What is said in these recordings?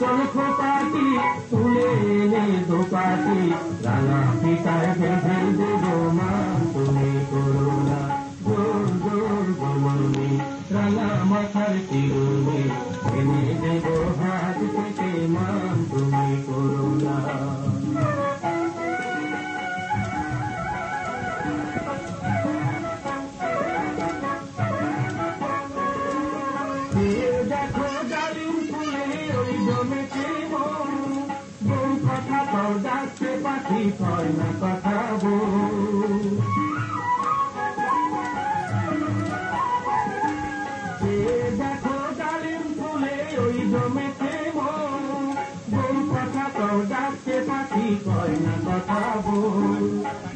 নতুন খোপাটি তুলে এনে দোপাটি রাঙা পিতায় বেঁধে দেব মান তুমি করুণা জোর জোর বলনি রাঙা মাথার চিরুনি এনে দেব হাত থেকে মান তুমি করুণা দেখো ডালিম ফুলে ওই জমেছে মন বউ কথা পাও ডাকছে পাখি কয় না কথা বউ দেখো ডালিম ফুলে ওই জমেছে মন বউ কথা পাও ডাকছে পাখি কয় না কথা বউ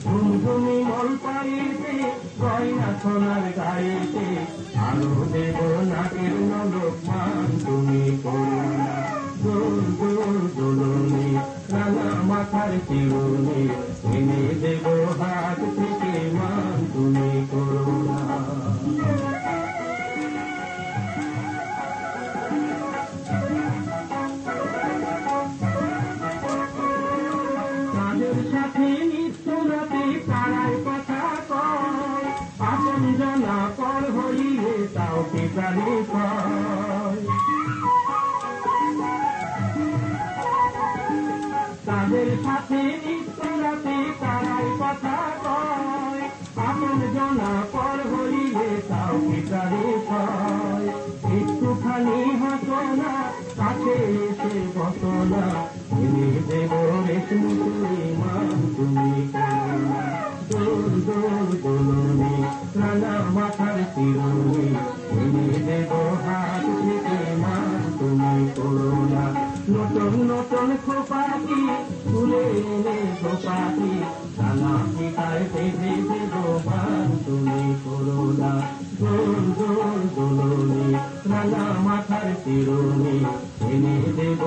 ঝুমঝুমি মল পাইতে কয় না সোনার গাইতে আলো দেব নাকের নলক মান তুমি করুণা জোর জোর দোলনি রাঙা মাথার চিরুনি এনে দেব হাত থেকে মান তুমি করুণা তাদের সাথে নিত্য রাতে পাড়ায় কথা কয় আপন জানা পর হইলে তাও পিতারে কয় তাদের সাথে নিত্য রাতে পাড়ায় কথা কয় আপন জানা পর হইলে তাও পিতারে কয় একটুখানি হাসো না কাছে এসে বসো না এনে দেব রেশমি তুমি মান তুমি করুণা দোল দোল দোলনি রাঙা মাথার চিরুনি এনে দেব হাত থেকে মান তুমি করুণা নতুন নতুন খোপাটি তুলে এনে খোপাটি রাঙা পিতায় বেঁধে দেব মান তুমি করুণা দোল দোল দোলনি রাঙা মাথার চিরুনি এনে দেব